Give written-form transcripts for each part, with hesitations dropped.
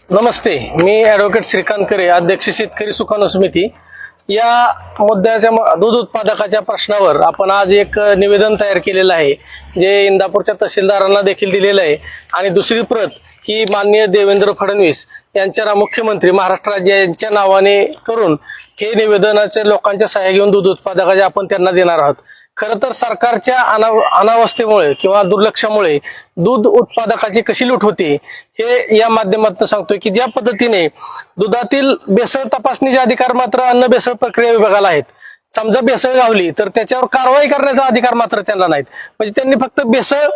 नमस्ते, मी advocate Shrikant करे, अध्यक्ष शेतकरी सुकाणू समिती। या मुद्द्याच्या दूध उत्पादकाच्या प्रश्नावर आपण आज एक निवेदन तयार केलेलं आहे, जे इंदापूरच्या तहसीलदारांना देखील दिलेलं आहे। आणि दुसरी प्रत ही माननीय देवेंद्र फडणवीस यांच्या मुख्यमंत्री महाराष्ट्र राज्याच्या नावाने करून हे निवेदनाचे लोकांच्या सह्या घेऊन दूध उत्पादकाचे आपण त्यांना देणार आहोत। खरं तर सरकारच्या अनावस्थेमुळे किंवा दुर्लक्षामुळे दूध उत्पादकाची कशी लूट होते हे या माध्यमातून सांगतोय की ज्या पद्धतीने दुधातील भेसळ तपासणीचे अधिकार मात्र अन्न भेसळ प्रक्रिया विभागाला आहेत। समजा भेसळ गावली तर त्याच्यावर कारवाई करण्याचा अधिकार मात्र त्यांना नाहीत। म्हणजे त्यांनी फक्त भेसळ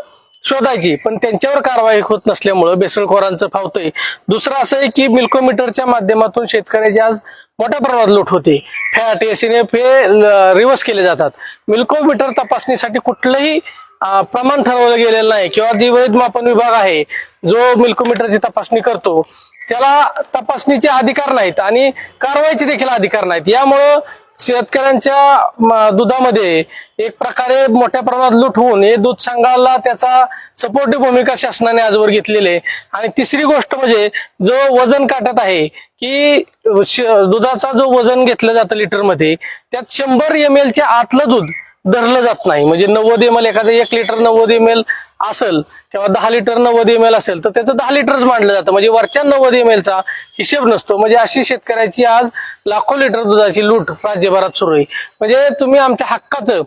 शोधायची, पण त्यांच्यावर कारवाई होत नसल्यामुळे भेसळखोरांचं फावतंय। दुसरं असं आहे की मिल्कोमीटरच्या माध्यमातून शेतकऱ्याची आज मोठ्या प्रमाणात लूट होते। फॅट एसएनएफ हे रिव्हर्स केले जातात। मिल्कोमीटर तपासणीसाठी कुठलंही प्रमाण ठरवलं गेलेलं नाही किंवा जी वैध मापन विभाग आहे जो मिल्कोमीटरची तपासणी करतो त्याला तपासणीचे अधिकार नाहीत आणि कारवाईचे देखील अधिकार नाहीत। यामुळं शेतकऱ्यांच्या दुधामध्ये एक प्रकारे मोठ्या प्रमाणात लूट होऊन हे दूध संघाला त्याचा सपोर्टिव्ह भूमिका शासनाने आजवर घेतलेली आहे। आणि तिसरी गोष्ट म्हणजे जो वजन काटत आहे की दुधाचा जो वजन घेतलं जातं लिटर मध्ये त्यात 100 ml च्या आतलं दूध धरलं जात नाही। म्हणजे 90 ml एखादं 1 लिटर 90 ml असेल किंवा 10 लिटर 90 ml असेल तर त्याचं 10 लिटरच मानलं जातं, म्हणजे वरच्या 90 ml चा हिशेब नसतो। म्हणजे अशी शेतकऱ्याची आज लाखो लिटर दुधाची लूट राज्यभरात सुरू आहे। म्हणजे तुम्ही आमच्या हक्काचं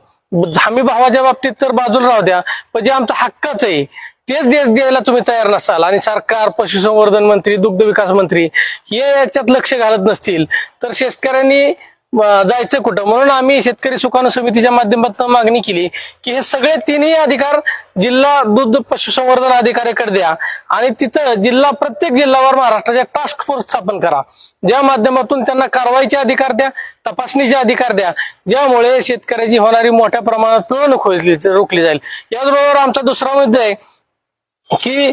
हमी भावाच्या बाबतीत तर बाजूला राहू द्या, पण जे आमचं हक्काचं आहे तेच द्यायला तुम्ही तयार नसाल आणि सरकार, पशुसंवर्धन मंत्री, दुग्ध विकास मंत्री हे याच्यात लक्ष घालत नसतील तर शेतकऱ्यांनी जायचं कुठं। म्हणून आम्ही शेतकरी सुकाणू समितीच्या माध्यमातून मागणी केली की हे सगळे तिन्ही अधिकार जिल्हा दूध पशुसंवर्धन अधिकाऱ्याकडे द्या आणि तिथं प्रत्येक जिल्ह्यावर महाराष्ट्राच्या टास्क फोर्स स्थापन करा, ज्या माध्यमातून त्यांना कारवाईचे अधिकार द्या, तपासणीचे अधिकार द्या, ज्यामुळे शेतकऱ्याची होणारी मोठ्या प्रमाणात पिळवणूक रोखली जाईल। याचबरोबर आमचा दुसरा मुद्दा आहे की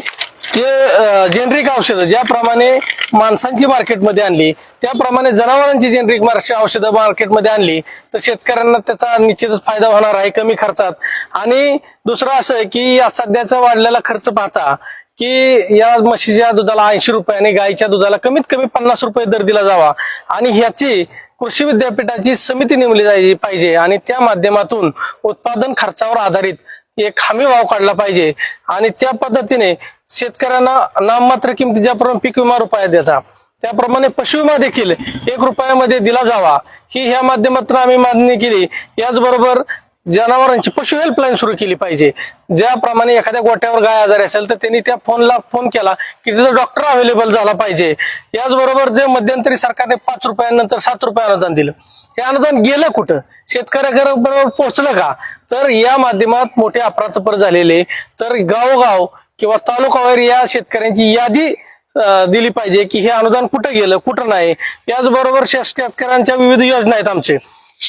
जे जेनरिक औषधं ज्याप्रमाणे माणसांची मार्केटमध्ये आणली त्याप्रमाणे जनावरांची जेनरिक औषधं मार्केटमध्ये आणली तर शेतकऱ्यांना त्याचा निश्चितच फायदा होणार आहे कमी खर्चात। आणि दुसरं असं आहे की या सध्याचा वाढलेला खर्च पाहता की या म्हशीच्या दुधाला 80 रुपये आणि गायीच्या दुधाला कमीत कमी 50 रुपये दर दिला जावा आणि ह्याची कृषी विद्यापीठाची समिती नेमली जायची पाहिजे आणि त्या माध्यमातून उत्पादन खर्चावर आधारित एक हमी भाव काढला पाहिजे आणि त्या पद्धतीने शेतकऱ्यांना नाममात्र किमती ज्याप्रमाणे पीक विमा रुपयात देतात त्याप्रमाणे पशु विमा देखील 1 रुपयामध्ये दिला जावा ही ह्या माध्यमातून आम्ही मागणी केली। याचबरोबर जनावरांची पशु हेल्पलाईन सुरू केली पाहिजे, ज्याप्रमाणे एखाद्या गोट्यावर गाय आजारी असेल तर त्यांनी त्या फोनला फोन केला की तिथं डॉक्टर अवेलेबल झाला पाहिजे। याचबरोबर जे मध्यंतरी सरकारने 5 रुपयांनंतर 7 रुपये अनुदान दिलं, हे अनुदान गेलं कुठं, शेतकऱ्याबरोबर पोहोचलं का? तर या माध्यमात मोठे अफरातफर झालेले तर गावोगाव किंवा तालुकावार या शेतकऱ्यांची यादी दिली पाहिजे की हे अनुदान कुठं गेलं कुठं नाही। याचबरोबर शेतकऱ्यांच्या विविध योजना आहेत आमचे,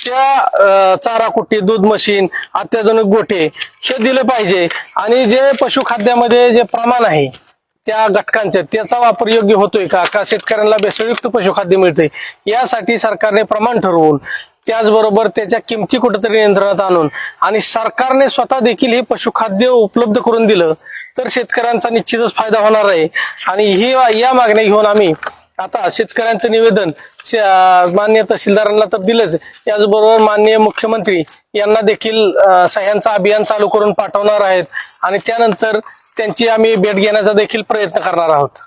त्या चारा कुट्टी, दूध मशीन, अत्याधुनिक गोठे हे दिले पाहिजे आणि जे पशुखाद्यामध्ये जे प्रमाण आहे त्या घटकांचे त्याचा वापर योग्य होतोय का शेतकऱ्यांना भेसळयुक्त पशुखाद्य मिळते यासाठी सरकारने प्रमाण ठरवून त्याचबरोबर त्याच्या किमती कुठेतरी नियंत्रणात आणून आणि सरकारने स्वतः देखील हे पशुखाद्य उपलब्ध करून दिलं तर शेतकऱ्यांचा निश्चितच फायदा होणार आहे। आणि या मागण्या घेऊन आम्ही आता शेतकऱ्यांचं निवेदन माननीय तहसीलदारांना तर दिलंच, याचबरोबर माननीय मुख्यमंत्री यांना देखील सह्यांचं अभियान चालू करून पाठवणार आहेत आणि त्यानंतर त्यांची आम्ही भेट घेण्याचा देखील प्रयत्न करणार आहोत।